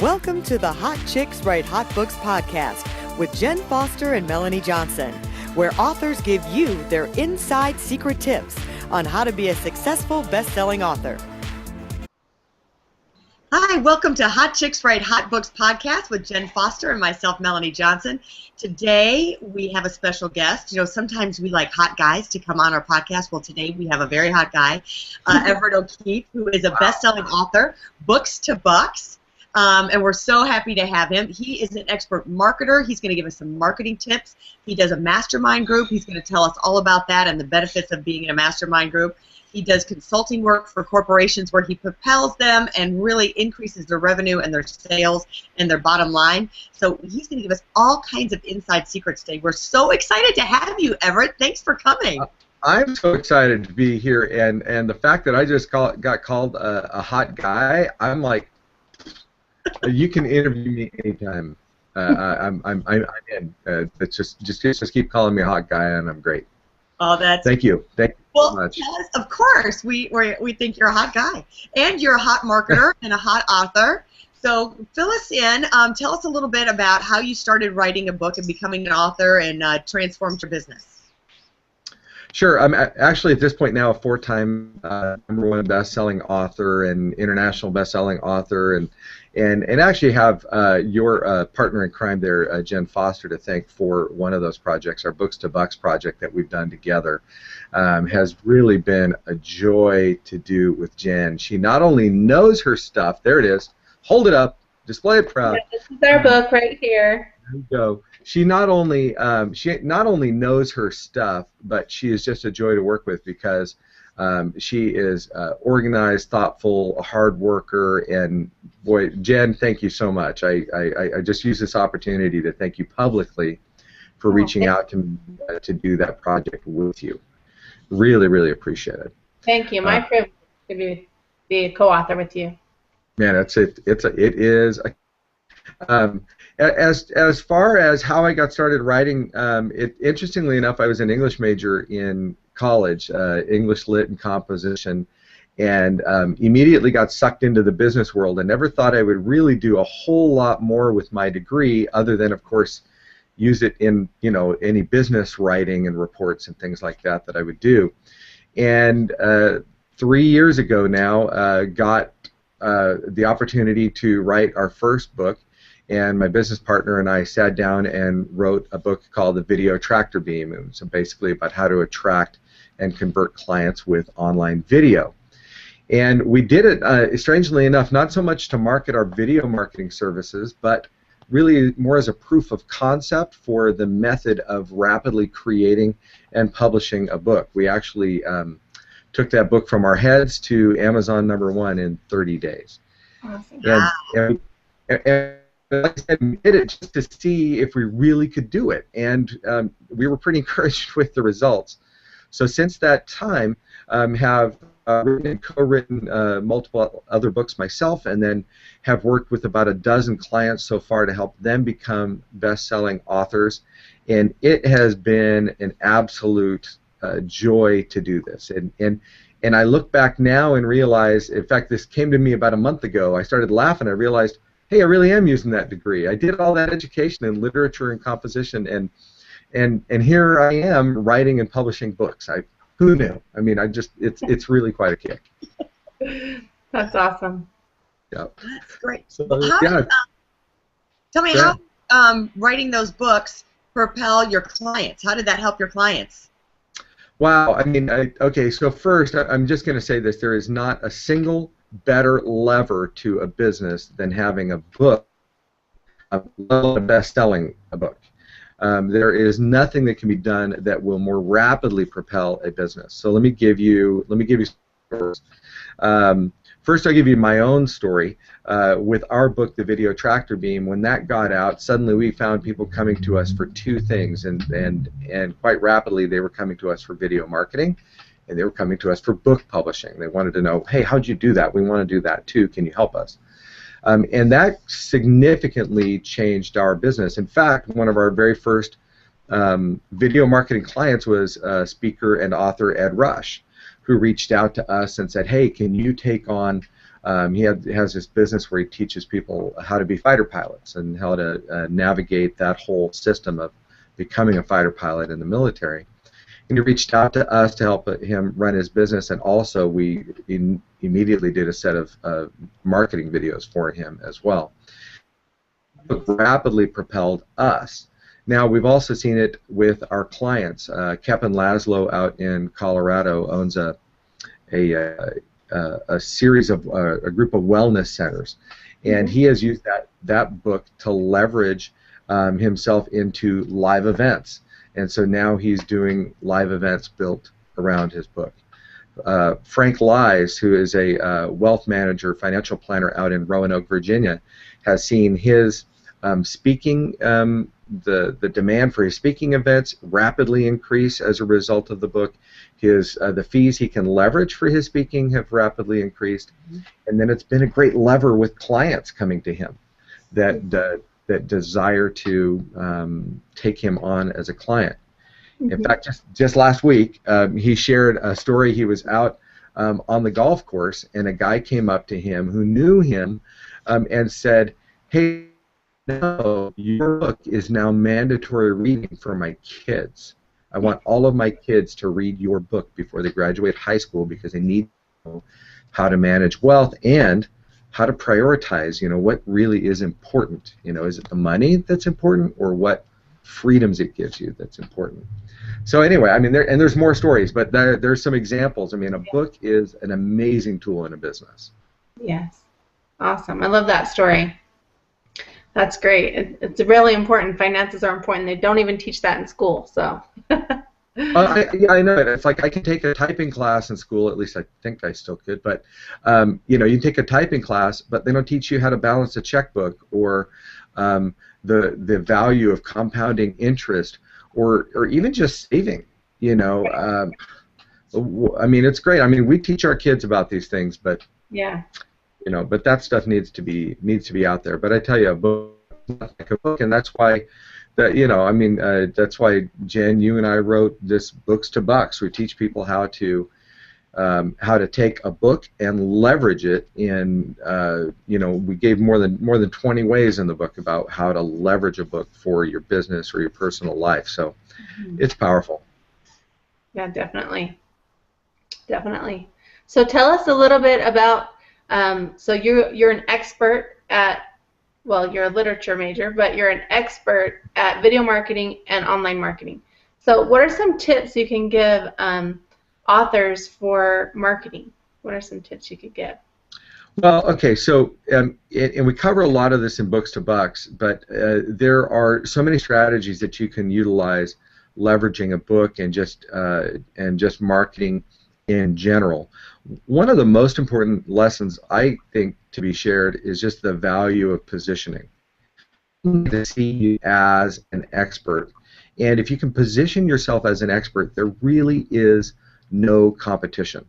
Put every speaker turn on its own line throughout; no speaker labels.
Welcome to the Hot Chicks Write Hot Books podcast with Jen Foster and Melanie Johnson, where authors give you their inside secret tips on how to be a successful best-selling author. Hi, welcome to Hot Chicks Write Hot Books podcast with Jen Foster and myself, Melanie Johnson. Today, we have a special guest. You know, sometimes we like hot guys to come on our podcast. Well, today we have a very hot guy, Everett O'Keefe, who is a best-selling author, Books to Bucks. And we're so happy to have him. He is an expert marketer. He's going to give us some marketing tips. He does a mastermind group. He's going to tell us all about that and the benefits of being in a mastermind group. He does consulting work for corporations where he propels them and really increases their revenue and their sales and their bottom line. So he's going to give us all kinds of inside secrets today. We're so excited to have you, Everett. Thanks for coming.
I'm so excited to be here, and the fact that I just got called a hot guy, I'm like, you can interview me anytime. I'm in. Just keep calling me a hot guy, and I'm great.
Oh, that's.
Thank you. Thank you so much.
Yes, of course. We think you're a hot guy, and you're a hot marketer and a hot author. So fill us in. Tell us a little bit about how you started writing a book and becoming an author and transformed your business.
Sure. I'm actually at this point now a four-time #1 best-selling author and international best-selling author, and actually have your partner in crime there, Jen Foster, to thank for one of those projects. Our Books to Bucks project that we've done together has really been a joy to do with Jen. She not only knows her stuff. There it is. Hold it up. Display it proud.
Yeah, this is our book right here.
There you go. She not only knows her stuff, but she is just a joy to work with because she is organized, thoughtful, a hard worker, and boy, Jen, thank you so much. I just use this opportunity to thank you publicly for reaching out to me to do that project with you. Really, really appreciate it.
Thank you. My privilege to be a co-author with you.
Man, it is. As far as how I got started writing, interestingly enough, I was an English major in college, English Lit and Composition, and immediately got sucked into the business world and never thought I would really do a whole lot more with my degree other than, of course, use it in any business writing and reports and things like that I would do. And 3 years ago now, got the opportunity to write our first book. And my business partner and I sat down and wrote a book called The Video Tractor Beam. So basically about how to attract and convert clients with online video. And we did it, strangely enough, not so much to market our video marketing services, but really more as a proof of concept for the method of rapidly creating and publishing a book. We actually took that book from our heads to Amazon #1 in 30 days.
Awesome.
And like I said, we did it just to see if we really could do it, and we were pretty encouraged with the results. So since that time, have written and co-written multiple other books myself, and then have worked with about a dozen clients so far to help them become best-selling authors, and it has been an absolute joy to do this. And I look back now and realize, in fact, this came to me about a month ago. I started laughing. I realized, hey, I really am using that degree. I did all that education in literature and composition, and here I am writing and publishing books. Who knew? I mean, it's really quite a kick.
That's awesome.
Yeah.
That's great.
So,
Tell me how writing those books propel your clients. How did that help your clients?
Wow. I mean, okay. So first, I'm just going to say this: there is not a single better lever to a business than having a book, a best-selling book. There is nothing that can be done that will more rapidly propel a business. So let me give you stories. First, I'll give you my own story. With our book, The Video Tractor Beam, when that got out, suddenly we found people coming to us for two things, and quite rapidly they were coming to us for video marketing, and they were coming to us for book publishing. They wanted to know, hey, how'd you do that? We want to do that too. Can you help us? And that significantly changed our business. In fact, one of our very first video marketing clients was speaker and author Ed Rush, who reached out to us and said, hey, can you take on Has this business where he teaches people how to be fighter pilots and how to navigate that whole system of becoming a fighter pilot in the military. And he reached out to us to help him run his business, and also we immediately did a set of marketing videos for him as well. It rapidly propelled us. Now, we've also seen it with our clients. Kevin Laszlo out in Colorado owns a series of a group of wellness centers, and he has used that book to leverage himself into live events. And so now he's doing live events built around his book. Frank Lies, who is a wealth manager, financial planner out in Roanoke, Virginia, has seen his speaking, the demand for his speaking events rapidly increase as a result of the book. The fees he can leverage for his speaking have rapidly increased, and then it's been a great lever with clients coming to him that desire to take him on as a client. In fact, just last week, he shared a story. He was out on the golf course, and a guy came up to him who knew him and said, "Hey, no, your book is now mandatory reading for my kids. I want all of my kids to read your book before they graduate high school because they need to know how to manage wealth and how to prioritize, what really is important. Is it the money that's important or what freedoms it gives you that's important?" So anyway, I mean, there's more stories, but there's some examples. I mean, a book is an amazing tool in a business.
Yes. Awesome. I love that story. That's great. It's really important. Finances are important. They don't even teach that in school, so.
Yeah, I know it. It's like I can take a typing class in school. At least I think I still could. But you take a typing class, but they don't teach you how to balance a checkbook or the value of compounding interest or even just saving. I mean, it's great. I mean, we teach our kids about these things, but
yeah.
But that stuff needs to be out there. But I tell you, a book is like a book, and that's why. That's why Jen, you and I wrote this Books to Bucks. We teach people how to take a book and leverage it in. We gave more than 20 ways in the book about how to leverage a book for your business or your personal life. So it's powerful.
Yeah, definitely. Definitely. So tell us a little bit about. So you're an expert at. Well, you're a literature major, but you're an expert at video marketing and online marketing. So what are some tips you can give authors for marketing? What are some tips you could give?
Well, okay, so and we cover a lot of this in Books to Bucks, but there are so many strategies that you can utilize leveraging a book and just marketing in general. One of the most important lessons I think to be shared is just the value of positioning. To see you as an expert, and if you can position yourself as an expert, there really is no competition.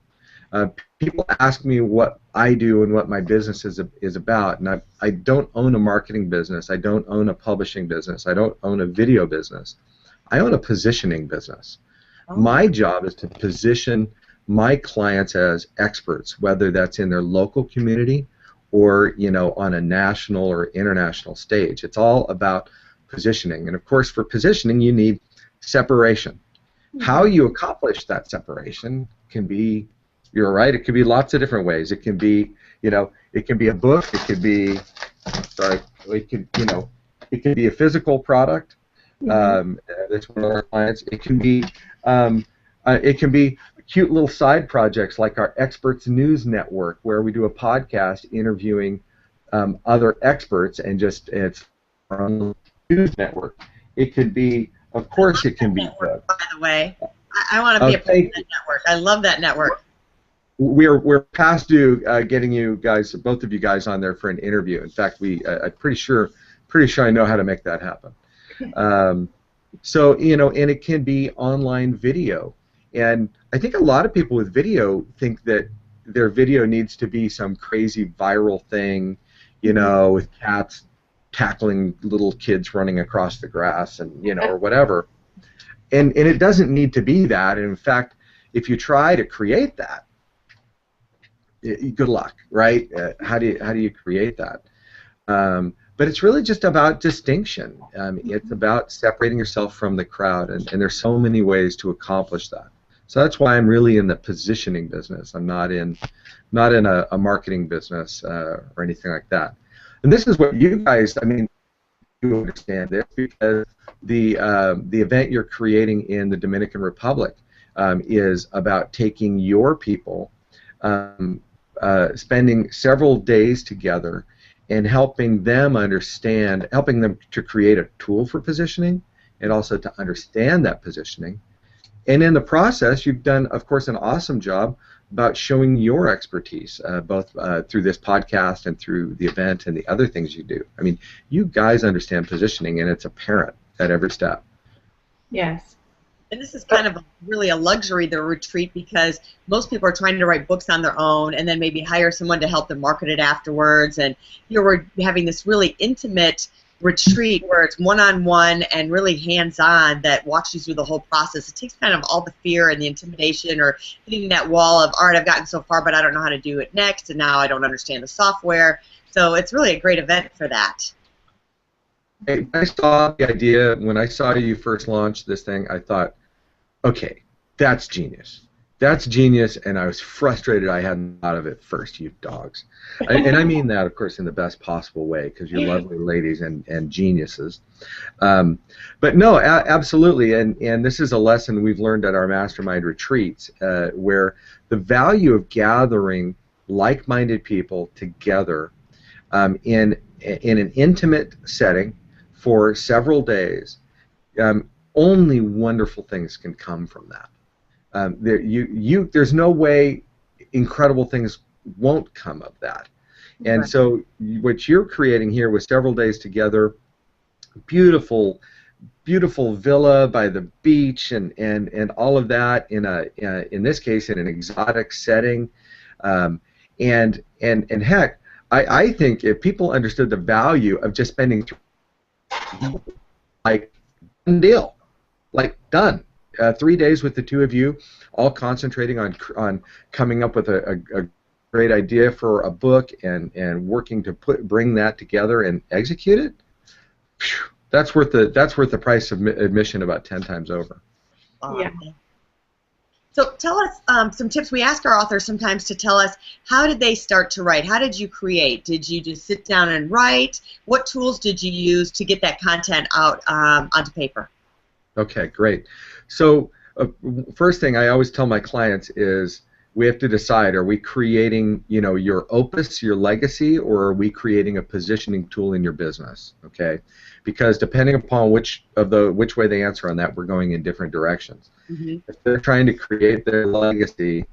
People ask me what I do and what my business is about, and I don't own a marketing business. I don't own a publishing business. I don't own a video business. I own a positioning business. Oh. My job is to position my clients as experts, whether that's in their local community or on a national or international stage. It's all about positioning, and of course, for positioning, you need separation. Mm-hmm. How you accomplish that separation can be, you're right, it could be lots of different ways. It can be, it can be a book. It could be, it could be a physical product. Mm-hmm. That's one of our clients. It can be cute little side projects like our Experts News Network, where we do a podcast interviewing other experts, and it's our own news network. It could be, of course, it can be.
Network, by the way, I want to be a part of that network. I love that network.
We're past due getting you guys, both of you guys, on there for an interview. In fact, I'm pretty sure I know how to make that happen. So and it can be online video. And I think a lot of people with video think that their video needs to be some crazy viral thing, with cats tackling little kids running across the grass and, or whatever. And it doesn't need to be that. And in fact, if you try to create that, good luck, right? How do you create that? But it's really just about distinction. It's about separating yourself from the crowd, and there's so many ways to accomplish that. So that's why I'm really in the positioning business. I'm not in a marketing business or anything like that. And this is what you guys, I mean, you understand this because the event you're creating in the Dominican Republic is about taking your people, spending several days together, and helping them understand, helping them to create a tool for positioning, and also to understand that positioning. And in the process, you've done, of course, an awesome job about showing your expertise, both through this podcast and through the event and the other things you do. I mean, you guys understand positioning, and it's apparent at every step.
Yes.
And this is kind of really a luxury, the retreat, because most people are trying to write books on their own and then maybe hire someone to help them market it afterwards. And we're having this really intimate retreat where it's one-on-one and really hands-on that walks you through the whole process. It takes kind of all the fear and the intimidation or hitting that wall of, all right, I've gotten so far, but I don't know how to do it next, and now I don't understand the software. So it's really a great event for that.
Hey, I saw the idea, when I saw you first launch this thing, I thought, okay, that's genius. That's genius, and I was frustrated I hadn't thought of it first, you dogs. And I mean that, of course, in the best possible way, because you're lovely ladies and geniuses. But no, absolutely, and this is a lesson we've learned at our Mastermind retreats, where the value of gathering like-minded people together in an intimate setting for several days, only wonderful things can come from that. There's no way incredible things won't come of that. And
Right.
So what you're creating here with several days together, beautiful, beautiful villa by the beach, and all of that in this case in an exotic setting, and heck, I think if people understood the value of just spending like done deal, like done. 3 days with the two of you, all concentrating on coming up with a great idea for a book and working to bring that together and execute it. Phew, that's worth the price of admission about 10 times over.
Yeah.
So tell us some tips. We ask our authors sometimes to tell us, how did they start to write? How did you create? Did you just sit down and write? What tools did you use to get that content out onto paper?
Okay, great. So first thing I always tell my clients is we have to decide, are we creating, your opus, your legacy, or are we creating a positioning tool in your business? Okay, because depending upon which way they answer on that, we're going in different directions.
Mm-hmm.
If they're trying to create their legacy,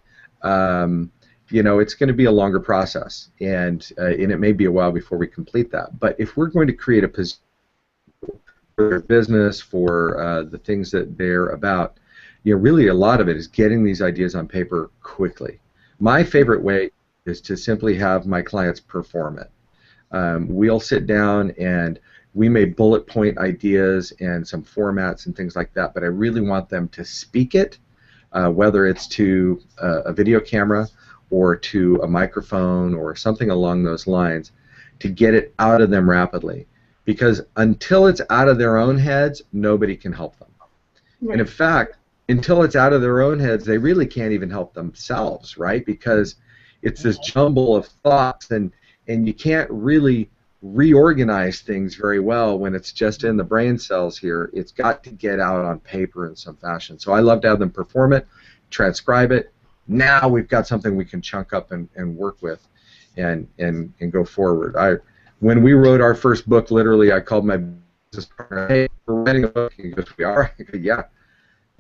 it's going to be a longer process, and it may be a while before we complete that. But if we're going to create a position for their business, for the things that they're about, really a lot of it is getting these ideas on paper quickly. My favorite way is to simply have my clients perform it. We'll sit down and we may bullet point ideas and some formats and things like that, but I really want them to speak it, whether it's to a video camera or to a microphone or something along those lines, to get it out of them rapidly. Because until it's out of their own heads, nobody can help them.
Right.
And in fact, until it's out of their own heads, they really can't even help themselves, right? Because it's this jumble of thoughts, and you can't really reorganize things very well when it's just in the brain cells here. It's got to get out on paper in some fashion. So I love to have them perform it, transcribe it. Now we've got something we can chunk up and work with and go forward. When we wrote our first book, literally, I called my business partner, hey, we're writing a book. He goes, we are? I go, yeah.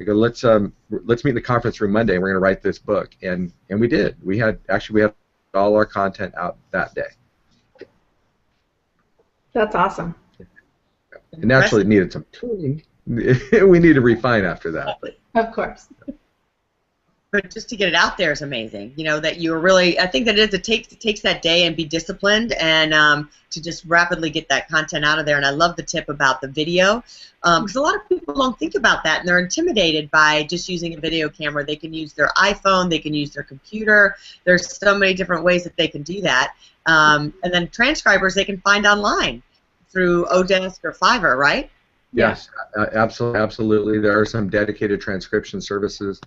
I go, let's meet in the conference room Monday, and we're going to write this book. And we did. We had all our content out that day.
That's awesome.
And naturally, it needed some tuning. We need to refine after that.
Of course.
but just to get it out there is amazing. You know, that you're really, I think that it takes that day and be disciplined and to just rapidly get that content out of there. And I love the tip about the video because a lot of people don't think about that and they're intimidated by just using a video camera. They can use their iPhone, they can use their computer. There's so many different ways that they can do that. And then transcribers they can find online through Odesk or Fiverr, right?
Yes, absolutely. There are some dedicated transcription services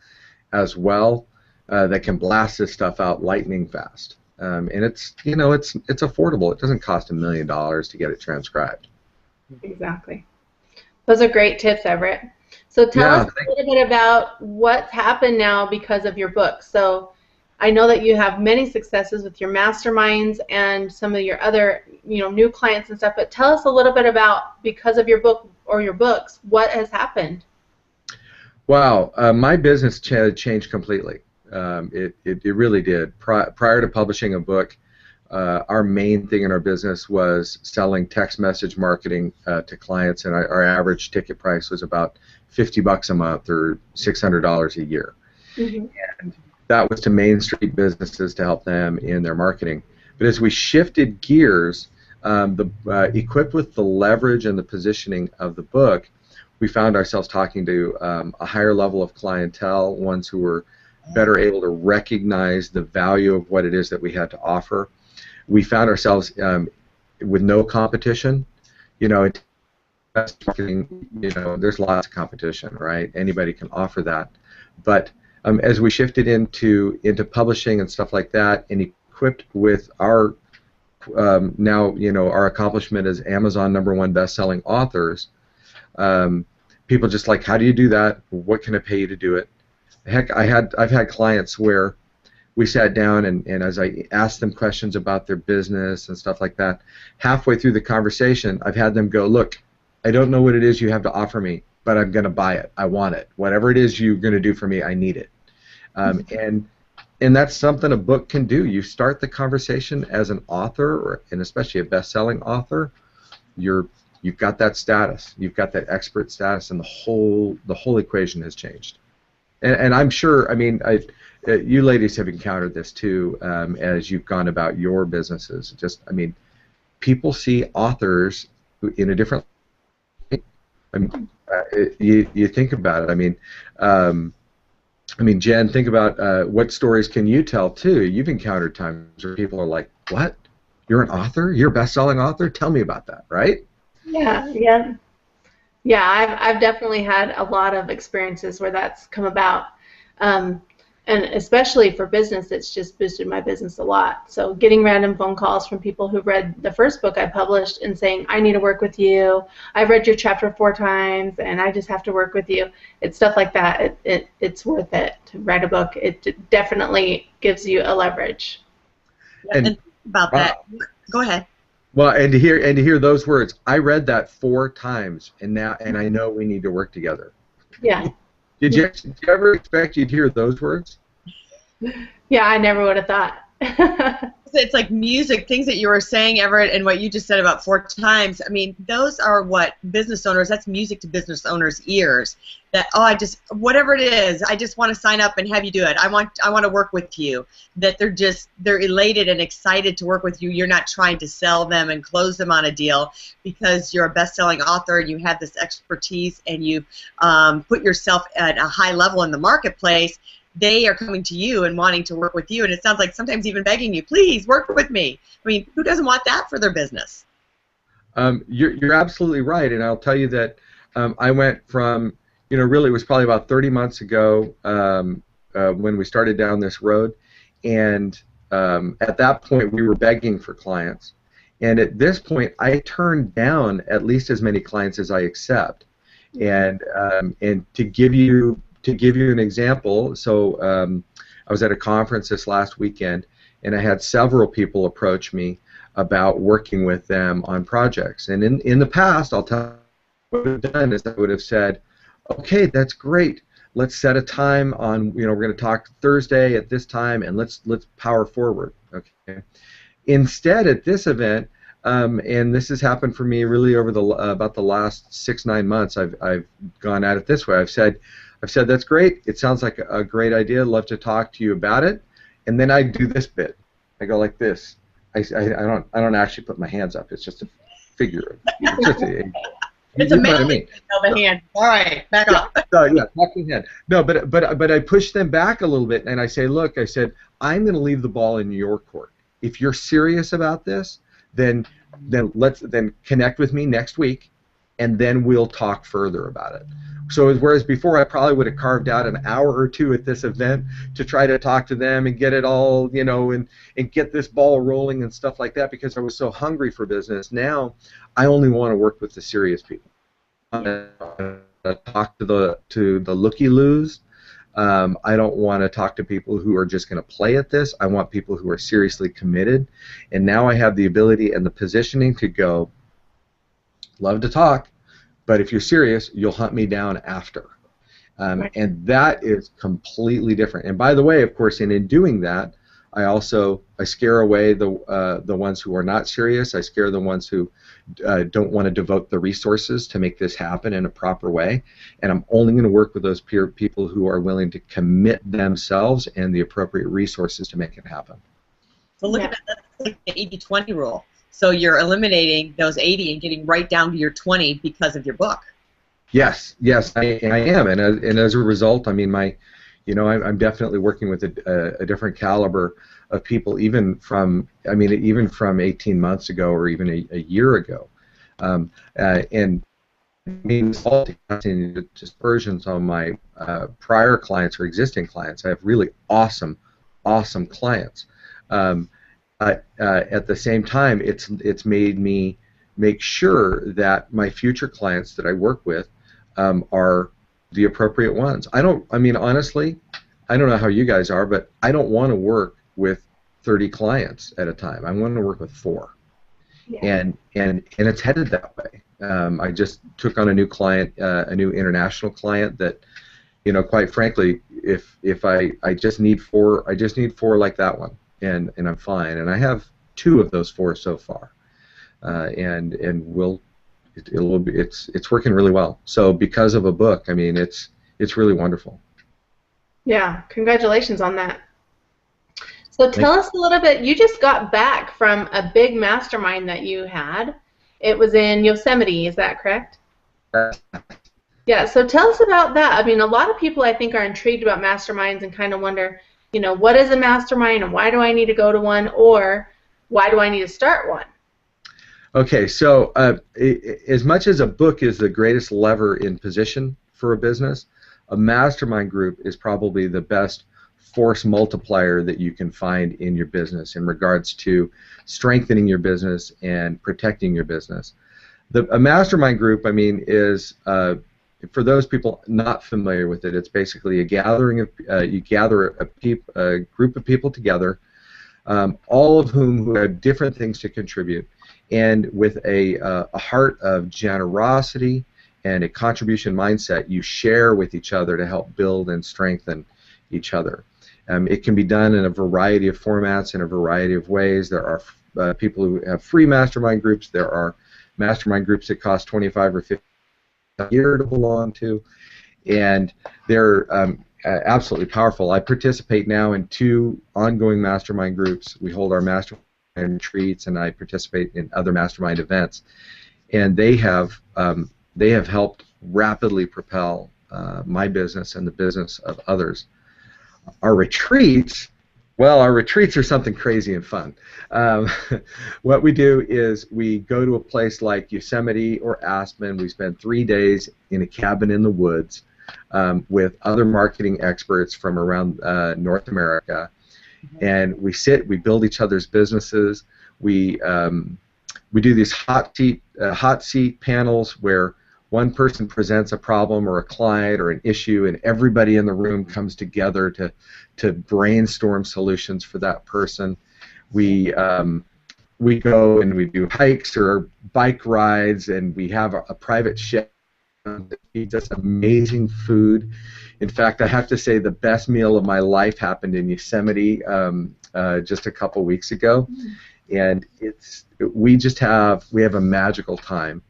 as well that can blast this stuff out lightning fast. And it's affordable. It doesn't cost $1 million to get it transcribed.
Exactly. Those are great tips, Everett. So tell us a little bit about what's happened now because of your book. So I know that you have many successes with your masterminds and some of your other, new clients and stuff, but tell us a little bit about, because of your book or your books, what has happened?
Wow, my business changed completely. It really did. Prior to publishing a book, our main thing in our business was selling text message marketing to clients, and our average ticket price was about $50 a month or $600 a year. Mm-hmm. And that was to Main Street businesses to help them in their marketing. But as we shifted gears, equipped with the leverage and the positioning of the book, we found ourselves talking to a higher level of clientele, ones who were better able to recognize the value of what it is that we had to offer. We found ourselves with no competition. Marketing, there's lots of competition, right? Anybody can offer that. But as we shifted into publishing and stuff like that, and equipped with our our accomplishment as Amazon #1 best-selling authors, people just like, how do you do that? What can I pay you to do it? Heck, I've had clients where we sat down and as I asked them questions about their business and stuff like that, halfway through the conversation, I've had them go, look, I don't know what it is you have to offer me, but I'm going to buy it. I want it. Whatever it is you're going to do for me, I need it. And that's something a book can do. You start the conversation as an author, and especially a best-selling author, you've got that status. You've got that expert status, and the whole equation has changed. And I'm sure, you ladies have encountered this too as you've gone about your businesses. People see authors in a different way. You think about it. Jen, think about what stories can you tell too? You've encountered times where people are like, "What? You're an author? You're a best-selling author? Tell me about that," right?
Yeah. I've definitely had a lot of experiences where that's come about, and especially for business, it's just boosted my business a lot. So getting random phone calls from people who read the first book I published and saying, I need to work with you. I've read your chapter 4 times, and I just have to work with you. It's stuff like that. It's worth it to write a book. It definitely gives you a leverage.
Yeah, and about that. Go ahead.
Well, and to hear those words, I read that 4 times, and I know we need to work together.
Yeah.
Did you ever expect you'd hear those words?
Yeah, I never would have thought.
It's like music, things that you were saying, Everett, and what you just said about 4 times. Those are what business owners, that's music to business owners' ears. That, whatever it is, I just want to sign up and have you do it. I want to work with you. That they're elated and excited to work with you. You're not trying to sell them and close them on a deal because you're a best-selling author and you have this expertise and you put yourself at a high level in the marketplace. They are coming to you and wanting to work with you, and it sounds like sometimes even begging you, please work with me. Who doesn't want that for their business?
You're absolutely right, and I'll tell you that I went from, really it was probably about 30 months ago when we started down this road, and at that point we were begging for clients, and at this point I turn down at least as many clients as I accept, and to give you an example, so I was at a conference this last weekend, and I had several people approach me about working with them on projects. And in the past, I'll tell you what I would have done is I would have said, okay, that's great. Let's set a time on, we're going to talk Thursday at this time, and let's power forward. Okay. Instead, at this event, and this has happened for me really over about the last 6-9 months, I've gone at it this way. I've said, I've said, that's great. It sounds like a great idea. I'd love to talk to you about it. And then I do this bit. I go like this. I don't actually put my hands up. It's just a figure. It's just
it's a Melanie of the hand. All right, back up.
Talking head. No, but I push them back a little bit, and I say, look, I said, I'm going to leave the ball in your court. If you're serious about this, then connect with me next week, and then we'll talk further about it. So whereas before I probably would have carved out an hour or two at this event to try to talk to them and get it all, and get this ball rolling and stuff like that because I was so hungry for business. Now I only want to work with the serious people. I want to talk to the looky-loos. I don't want to talk to people who are just going to play at this. I want people who are seriously committed. And now I have the ability and the positioning to go, love to talk, but if you're serious, you'll hunt me down after. And that is completely different. And by the way, of course, in doing that, I scare away the ones who are not serious. I scare the ones who don't want to devote the resources to make this happen in a proper way. And I'm only going to work with those people who are willing to commit themselves and the appropriate resources to make it happen.
So look at that. That's like the 80-20 rule. So you're eliminating those 80 and getting right down to your 20 because of your book.
Yes, I am, and as a result, I mean, I'm definitely working with a different caliber of people, even from 18 months ago or even a year ago, and means all dispersions on my prior clients or existing clients. I have really awesome clients. At the same time, it's made me make sure that my future clients that I work with are the appropriate ones. Honestly, I don't know how you guys are, but I don't want to work with 30 clients at a time. I want to work with 4. Yeah. And it's headed that way. I just took on a new client, a new international client that, quite frankly, if I just need 4 like that one. And I'm fine, and I have 2 of those 4 so far, and it's working really well. So because of a book, I mean, it's really wonderful.
Yeah, congratulations on that. So tell us a little bit. You just got back from a big mastermind that you had. It was in Yosemite, is that correct? Yeah. So tell us about that. I mean, a lot of people I think are intrigued about masterminds and kind of wonder, what is a mastermind and why do I need to go to one, or why do I need to start one?
Okay, so as much as a book is the greatest lever in position for a business, a mastermind group is probably the best force multiplier that you can find in your business in regards to strengthening your business and protecting your business. A mastermind group, I mean, is for those people not familiar with it, it's basically a gathering of you gather a group of people together, all of whom who have different things to contribute, and with a heart of generosity and a contribution mindset, you share with each other to help build and strengthen each other. It can be done in a variety of formats, in a variety of ways. There are people who have free mastermind groups. There are mastermind groups that cost $25 or $50 a year to belong to, and they're absolutely powerful. I participate now in 2 ongoing mastermind groups. We hold our mastermind retreats, and I participate in other mastermind events, and they have helped rapidly propel my business and the business of others. Our retreats are something crazy and fun. What we do is we go to a place like Yosemite or Aspen. We spend 3 days in a cabin in the woods with other marketing experts from around North America, and we build each other's businesses. We do these hot seat panels where one person presents a problem or a client or an issue, and everybody in the room comes together to brainstorm solutions for that person. We go and we do hikes or bike rides, and we have a private chef that feeds us amazing food. In fact, I have to say the best meal of my life happened in Yosemite just a couple weeks ago, and we have a magical time.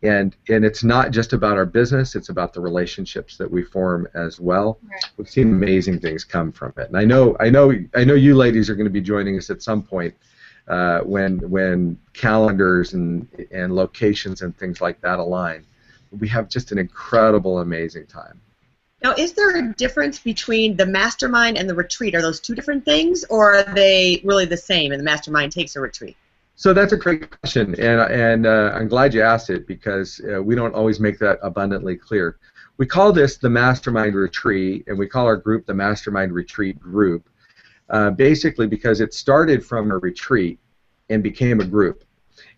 And it's not just about our business, it's about the relationships that we form as well.
Right.
We've seen amazing things come from it. And I know you ladies are going to be joining us at some point when calendars and locations and things like that align. We have just an incredible, amazing time.
Now, is there a difference between the mastermind and the retreat? Are those two different things, or are they really the same and the mastermind takes a retreat?
So that's a great question, and I'm glad you asked it, because we don't always make that abundantly clear. We call this the Mastermind Retreat, and we call our group the Mastermind Retreat Group, basically because it started from a retreat and became a group.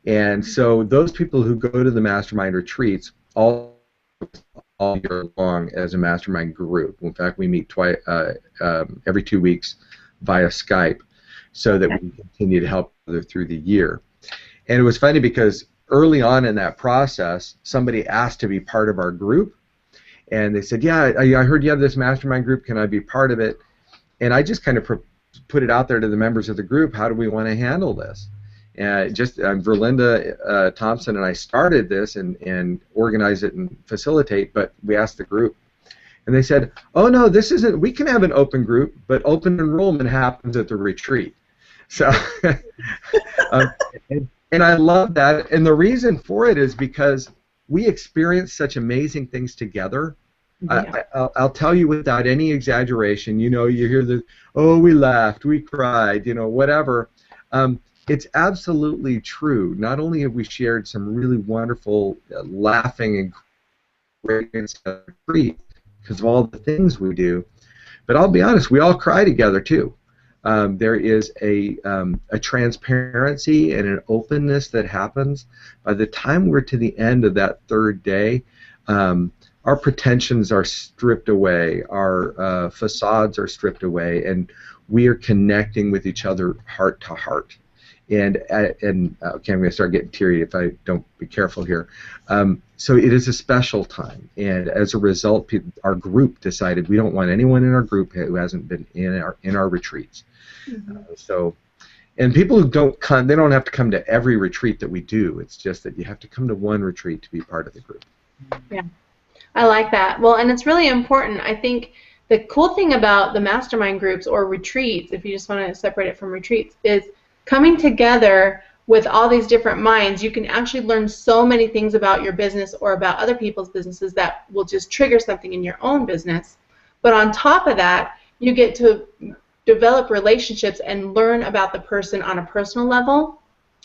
And so those people who go to the Mastermind Retreats all year long as a Mastermind group. In fact, we meet every 2 weeks via Skype, so that we can continue to help through the year. And it was funny because early on in that process, somebody asked to be part of our group, and they said, yeah, I heard you have this mastermind group, can I be part of it? And I just kind of put it out there to the members of the group, how do we want to handle this? And Verlinda Thompson and I started this and organize it and facilitate, but we asked the group. And they said, oh no, this isn't, we can have an open group, but open enrollment happens at the retreat. So, and I love that, and the reason for it is because we experience such amazing things together. Yeah. I'll tell you without any exaggeration, you hear the, oh, we laughed, we cried, whatever. It's absolutely true. Not only have we shared some really wonderful laughing and great retreats because of all the things we do, but I'll be honest, we all cry together too. There is a transparency and an openness that happens. By the time we're to the end of that third day, our pretensions are stripped away, our facades are stripped away, and we are connecting with each other heart to heart. And okay, I'm going to start getting teary if I don't be careful here. So it is a special time, and as a result, our group decided we don't want anyone in our group who hasn't been in our retreats. Mm-hmm. And people who don't come, they don't have to come to every retreat that we do. It's just that you have to come to one retreat to be part of the group.
Yeah, I like that. Well, and it's really important. I think the cool thing about the mastermind groups or retreats, if you just want to separate it from retreats, is coming together with all these different minds. You can actually learn so many things about your business or about other people's businesses that will just trigger something in your own business. But on top of that, you get to develop relationships and learn about the person on a personal level.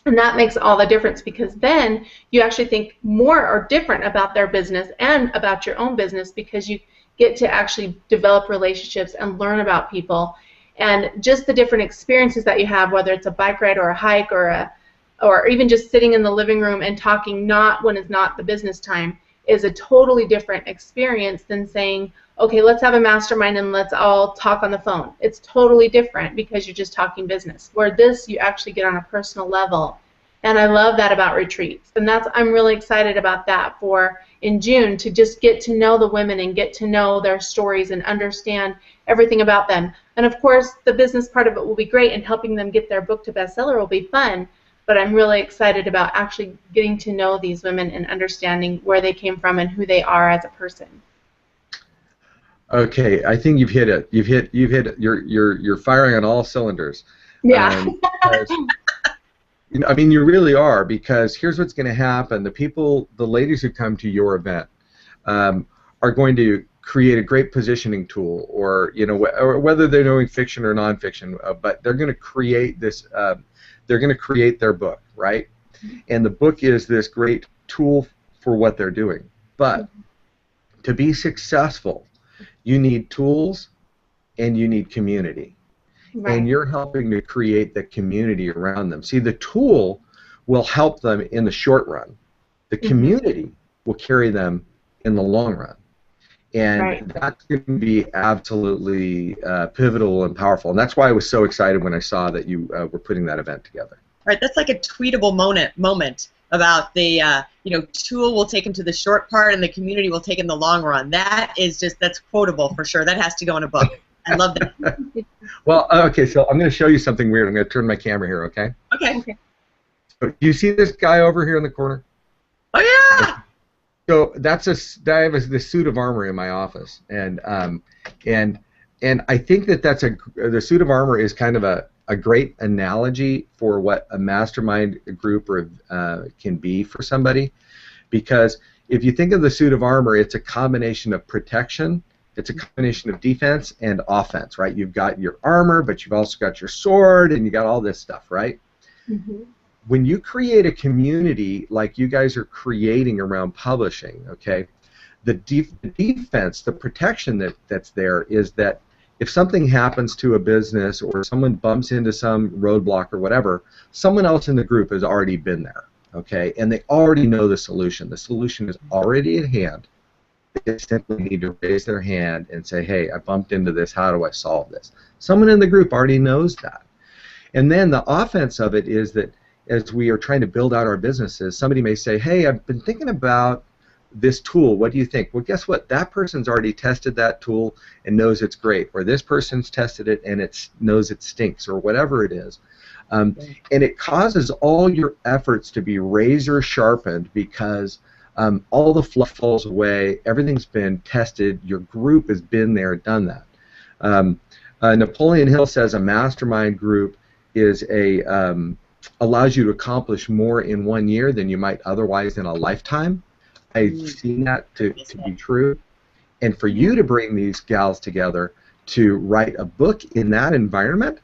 And that makes all the difference, because then you actually think more or different about their business and about your own business, because you get to actually develop relationships and learn about people. And just the different experiences that you have, whether it's a bike ride or a hike or even just sitting in the living room and talking not when it's not the business time, is a totally different experience than saying, okay, let's have a mastermind and let's all talk on the phone. It's totally different because you're just talking business. Where this, you actually get on a personal level. And I love that about retreats. And I'm really excited about that for in June, to just get to know the women and get to know their stories and understand everything about them. And of course, the business part of it will be great, and helping them get their book to bestseller will be fun. But I'm really excited about actually getting to know these women and understanding where they came from and who they are as a person.
Okay, I think you've hit it. You've hit it. You're firing on all cylinders.
Yeah.
I mean, you really are, because here's what's going to happen. The ladies who come to your event are going to create a great positioning tool, or or whether they're doing fiction or nonfiction, but they're going to create this. They're going to create their book, right? And the book is this great tool for what they're doing. But to be successful, you need tools and you need community. Right. And you're helping to create the community around them. See, the tool will help them in the short run. The community will carry them in the long run. And that's going to be absolutely pivotal and powerful. And that's why I was so excited when I saw that you were putting that event together.
Right, that's like a tweetable moment about the tool will take them to the short part and the community will take them the long run. That's quotable for sure. That has to go in a book. I love that.
Well, okay, so I'm going to show you something weird. I'm going to turn my camera here, okay?
Okay.
So, do you see this guy over here in the corner?
Oh, yeah!
So I have this suit of armor in my office, and I think the suit of armor is kind of a great analogy for what a mastermind group can be for somebody, because if you think of the suit of armor, it's a combination of protection, it's a combination of defense and offense, right? You've got your armor, but you've also got your sword, and you got all this stuff, right?
Mm-hmm.
When you create a community like you guys are creating around publishing, okay, the defense, the protection that's there is that if something happens to a business or someone bumps into some roadblock or whatever, someone else in the group has already been there, okay, and they already know the solution. The solution is already at hand. They simply need to raise their hand and say, hey, I bumped into this, how do I solve this? Someone in the group already knows that. And then the offense of it is that as we are trying to build out our businesses, somebody may say, hey, I've been thinking about this tool, what do you think? Well, guess what? That person's already tested that tool and knows it's great, or this person's tested it and knows it stinks, or whatever it is. And it causes all your efforts to be razor sharpened because all the fluff falls away, everything's been tested, your group has been there, done that. Napoleon Hill says a mastermind group is allows you to accomplish more in 1 year than you might otherwise in a lifetime. I've seen that to be true. And for you to bring these gals together to write a book in that environment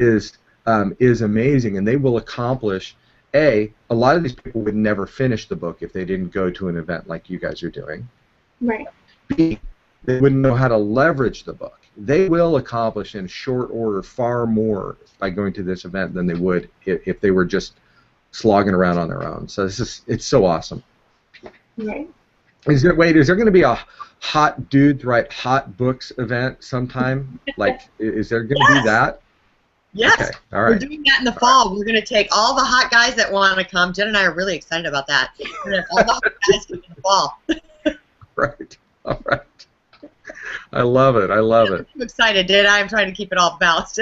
is amazing, and they will accomplish, a lot of these people would never finish the book if they didn't go to an event like you guys are doing.
Right.
B, they wouldn't know how to leverage the book. They will accomplish in short order far more by going to this event than they would if they were just slogging around on their own. So it's so awesome.
Right.
Is there going to be a hot dudes write hot books event sometime? Like, is there going to be that?
Yes.
Okay. All right.
We're doing that in the fall. We're going to take all the hot guys that want to come. Jen and I are really excited about that. We're going to have all the hot guys come in the fall.
Right. All right. I love it. I love it.
I'm excited, dude. I'm trying to keep it all balanced.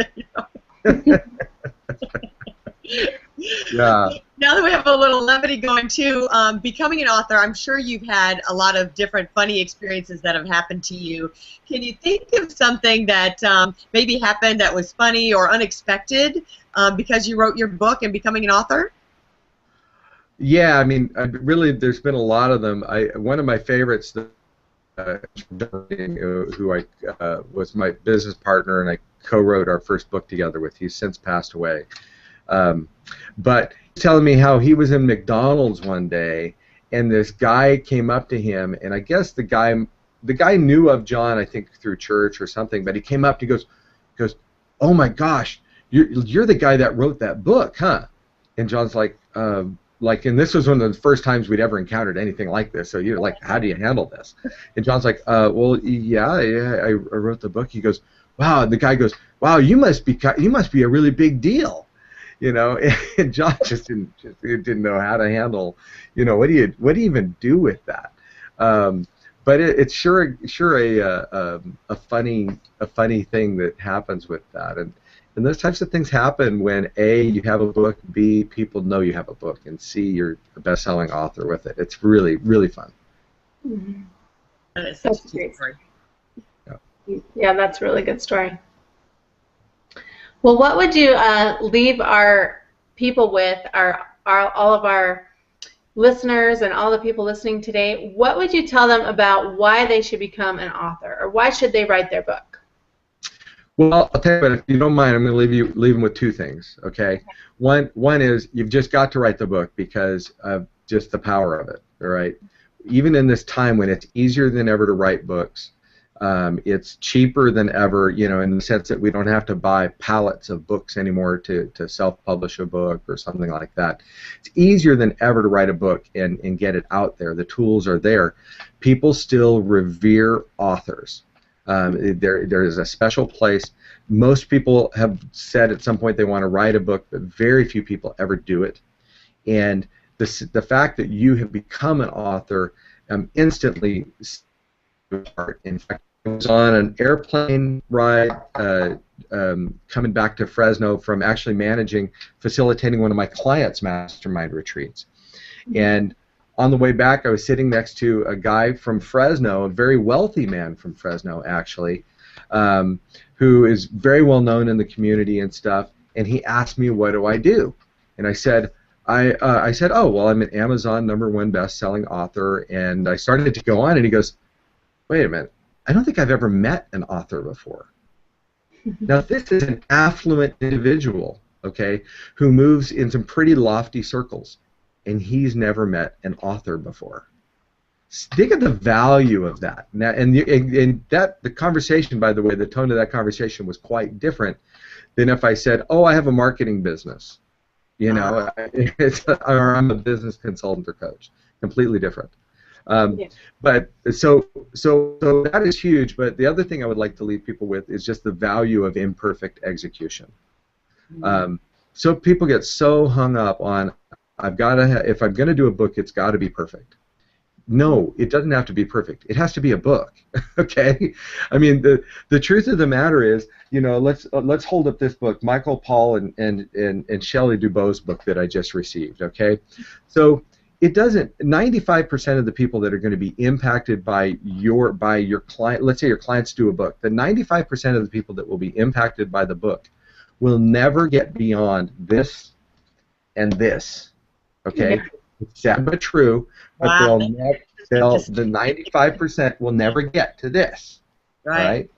Yeah.
Now that we have a little levity going too, becoming an author, I'm sure you've had a lot of different funny experiences that have happened to you. Can you think of something that maybe happened that was funny or unexpected because you wrote your book and becoming an author?
Yeah, I mean, really, there's been a lot of them. One of my favorites, who was my business partner, and I co-wrote our first book together with. He's since passed away. But he's telling me how he was in McDonald's one day, and this guy came up to him, and I guess the guy knew of John, I think through church or something. But he came up and he goes, "Oh my gosh, you're the guy that wrote that book, huh?" And John's like, and this was one of the first times we'd ever encountered anything like this. So you're like, how do you handle this? And John's like, well, yeah, I wrote the book. He goes, wow. And the guy goes, wow, you must be a really big deal, you know. And John just didn't know how to handle, you know, what do you even do with that? But it's sure a funny thing that happens with that. And those types of things happen when A, you have a book, B, people know you have a book, and C, you're a best-selling author with it. It's really, really fun.
Mm-hmm.
That is such a great story.
Yeah, that's a really good story. Well, what would you leave our people with, all of our listeners and all the people listening today? What would you tell them about why they should become an author, or why should they write their book?
Well, I'll tell you what, if you don't mind, I'm going to leave them with two things, okay? One is you've just got to write the book because of just the power of it, all right? Even in this time when it's easier than ever to write books, it's cheaper than ever, you know, in the sense that we don't have to buy pallets of books anymore to self-publish a book or something like that. It's easier than ever to write a book and get it out there. The tools are there. People still revere authors. There is a special place. Most people have said at some point they want to write a book, but very few people ever do it. And the fact that you have become an author instantly. In fact, I was on an airplane ride coming back to Fresno from actually facilitating one of my clients' mastermind retreats. And on the way back, I was sitting next to a guy from Fresno, a very wealthy man from Fresno, actually, who is very well known in the community and stuff. And he asked me, "What do I do?" And I said, I said, "Oh, well, I'm an Amazon #1 best-selling author." And I started to go on, and he goes, "Wait a minute, I don't think I've ever met an author before." Now, this is an affluent individual, okay, who moves in some pretty lofty circles, and he's never met an author before. Think of the value of that. Now, and that the conversation, by the way, the tone of that conversation was quite different than if I said, "Oh, I have a marketing business," you know, or I'm a business consultant or coach. Completely different.
Yeah.
But so that is huge. But the other thing I would like to leave people with is just the value of imperfect execution. So people get so hung up on, I've got to if I'm going to do a book, it's got to be perfect. No, it doesn't have to be perfect. It has to be a book. Okay? I mean, the truth of the matter is, you know, let's hold up this book, Michael Paul and Shelley Dubow's book that I just received. Okay, so it doesn't. 95% of the people that are going to be impacted by your client, let's say your clients do a book, the 95% of the people that will be impacted by the book will never get beyond this and this. Okay, it's sad but true. But
Wow.
the 95% will never get to this.
Right.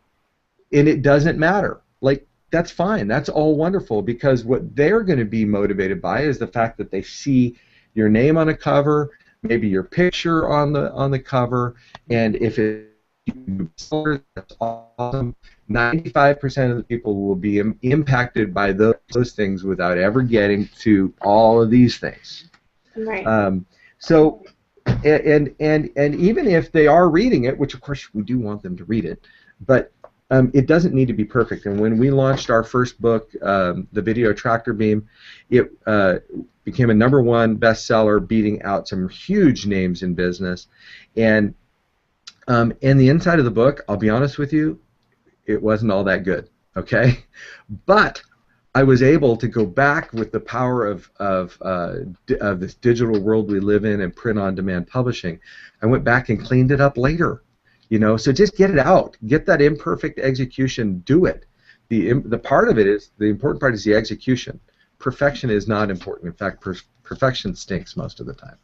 And it doesn't matter. Like, that's fine. That's all wonderful, because what they're going to be motivated by is the fact that they see your name on a cover, maybe your picture on the cover, and if it's that's awesome. 95% of the people will be impacted by those things without ever getting to all of these things.
Right.
So, and even if they are reading it, which of course we do want them to read it, but it doesn't need to be perfect. And when we launched our first book, The Video Tractor Beam, it became a #1 bestseller, beating out some huge names in business. And the inside of the book, I'll be honest with you, it wasn't all that good. Okay, but I was able to go back with the power of this digital world we live in and print-on-demand publishing. I went back and cleaned it up later. You know, so just get it out. Get that imperfect execution. Do it. The part of it is, the important part is the execution. Perfection is not important. In fact, perfection stinks most of the time.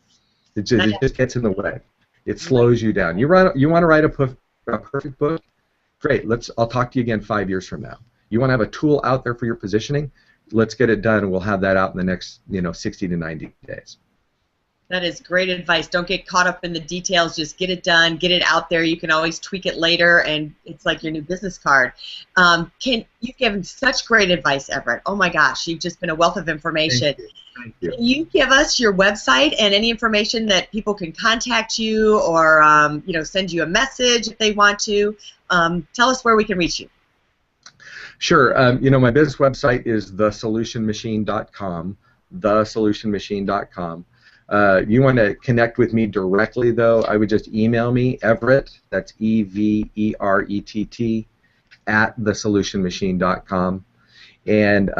It just gets in the way. It slows you down. You want to write a perfect book? Great. I'll talk to you again 5 years from now. You want to have a tool out there for your positioning? Let's get it done, and we'll have that out in the next 60 to 90 days.
That is great advice. Don't get caught up in the details. Just get it done. Get it out there. You can always tweak it later, and it's like your new business card. You've given such great advice, Everett. Oh my gosh, you've just been a wealth of information.
Thank you.
Can you give us your website and any information that people can contact you, or send you a message if they want to? Tell us where we can reach you.
Sure. My business website is thesolutionmachine.com. Thesolutionmachine.com. You want to connect with me directly, though, I would just email me, Everett, that's EVERETT, @thesolutionmachine.com. And,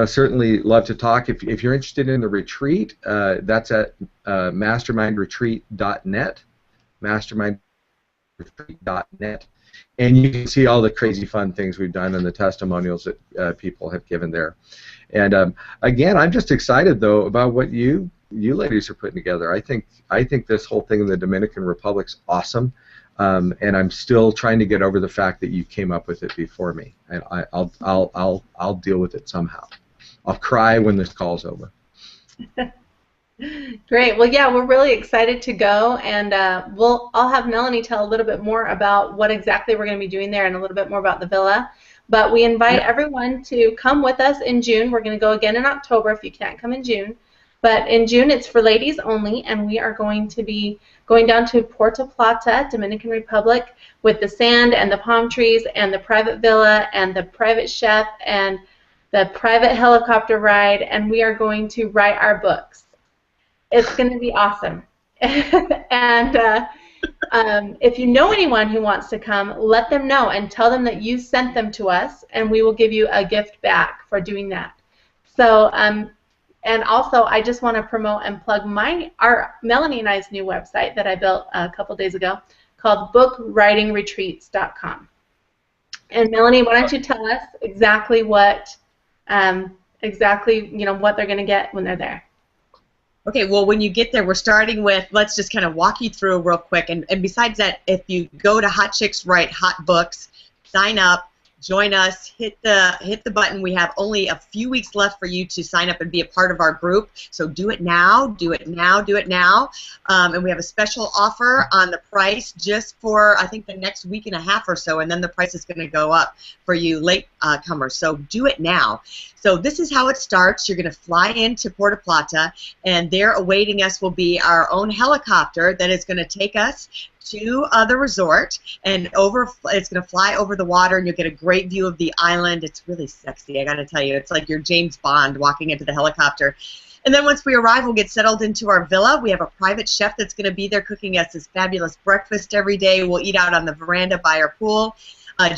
certainly love to talk. If you're interested in the retreat, that's at mastermindretreat.net, mastermindretreat.net. And you can see all the crazy fun things we've done and the testimonials that people have given there. And again, I'm just excited though about what you ladies are putting together. I think this whole thing in the Dominican Republic's awesome, and I'm still trying to get over the fact that you came up with it before me. And I'll deal with it somehow. I'll cry when this call's over.
Great. Well, yeah, we're really excited to go, and I'll have Melanie tell a little bit more about what exactly we're going to be doing there and a little bit more about the villa. But we invite everyone to come with us in June. We're going to go again in October if you can't come in June. But in June, it's for ladies only, and we are going to be going down to Puerto Plata, Dominican Republic, with the sand and the palm trees and the private villa and the private chef and the private helicopter ride, and we are going to write our books. It's going to be awesome. And if you know anyone who wants to come, let them know and tell them that you sent them to us, and we will give you a gift back for doing that. So And also, I just want to promote and plug Melanie and I's new website that I built a couple days ago called bookWritingRetreats.com. And Melanie, why don't you tell us exactly what what they're going to get when they're there?
Okay, well, when you get there, we're starting with, let's just kind of walk you through real quick. And besides that, if you go to Hot Chicks Write Hot Books, sign up, join us, hit the button. We have only a few weeks left for you to sign up and be a part of our group. So do it now, do it now, do it now. And we have a special offer on the price just for, I think, the next week and a half or so, and then the price is going to go up for you late comers. So do it now. So this is how it starts. You're going to fly into Puerto Plata, and there awaiting us will be our own helicopter that is going to take us to the resort, and it's going to fly over the water, and you'll get a great view of the island. It's really sexy, I got to tell you. It's like you're James Bond walking into the helicopter. And then once we arrive, we'll get settled into our villa. We have a private chef that's going to be there cooking us this fabulous breakfast every day. We'll eat out on the veranda by our pool.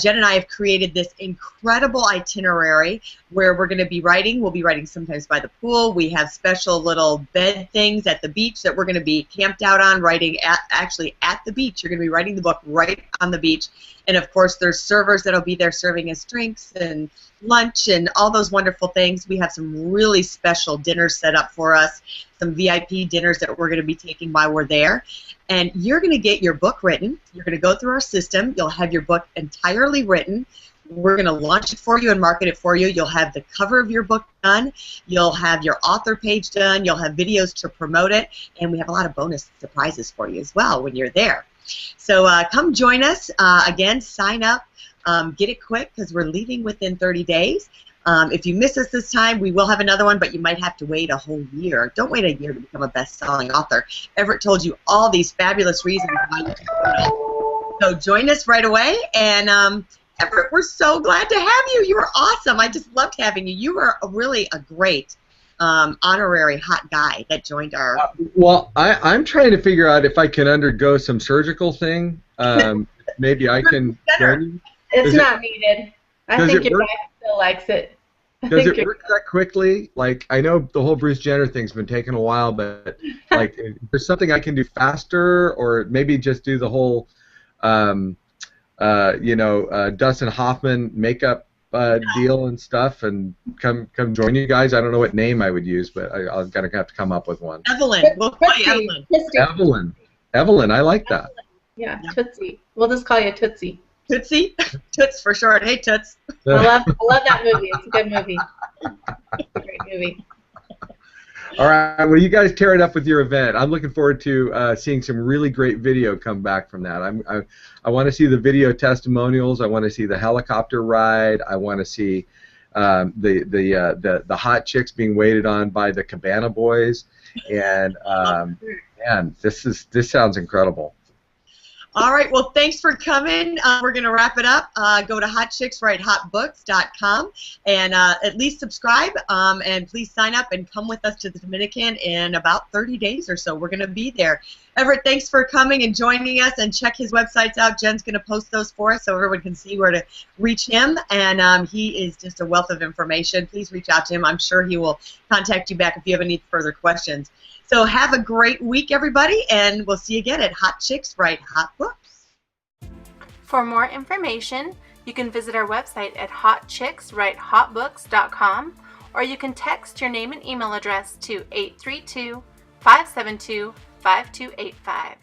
Jen and I have created this incredible itinerary where we're going to be writing. We'll be writing sometimes by the pool. We have special little bed things at the beach that we're going to be camped out on, writing actually at the beach. You're going to be writing the book right on the beach. And, of course, there's servers that will be there serving us drinks and lunch and all those wonderful things. We have some really special dinners set up for us, some VIP dinners that we're going to be taking while we're there. And you're going to get your book written. You're going to go through our system. You'll have your book entirely written. We're going to launch it for you and market it for you. You'll have the cover of your book done. You'll have your author page done. You'll have videos to promote it. And we have a lot of bonus surprises for you as well when you're there. So come join us. Again, sign up. Get it quick because we're leaving within 30 days. If you miss us this time, we will have another one, but you might have to wait a whole year. Don't wait a year to become a best-selling author. Everett told you all these fabulous reasons why you should do it. So join us right away. And Everett, we're so glad to have you. You were awesome. I just loved having you. You were really a great honorary hot guy that joined our...
Well, I'm trying to figure out if I can undergo some surgical thing. Maybe I can join you.
It's not needed. I think your wife still likes it.
Does it work that quickly? Like, I know the whole Bruce Jenner thing's been taking a while, but like, if there's something I can do faster, or maybe just do the whole, Dustin Hoffman makeup deal and stuff, and come join you guys. I don't know what name I would use, but I'm gonna have to come up with one.
Evelyn, we'll call you Evelyn.
Evelyn, I like that.
Yeah, Tootsie. We'll just call you Tootsie.
Tootsie? Toots for short. Hey, Toots.
I love that movie. It's a good movie. It's a great movie.
All right. Well, you guys tear it up with your event. I'm looking forward to seeing some really great video come back from that. I want to see the video testimonials. I want to see the helicopter ride. I want to see the hot chicks being waited on by the Cabana Boys. And man, this sounds incredible.
All right, well, thanks for coming. We're going to wrap it up. Go to hotchickswritehotbooks.com and at least subscribe, and please sign up and come with us to the Dominican in about 30 days or so. We're going to be there. Everett, thanks for coming and joining us, and check his websites out. Jen's going to post those for us so everyone can see where to reach him, and he is just a wealth of information. Please reach out to him. I'm sure he will contact you back if you have any further questions. So have a great week, everybody, and we'll see you again at Hot Chicks Write Hot Books.
For more information, you can visit our website at hotchickswritehotbooks.com, or you can text your name and email address to 832-572-5285.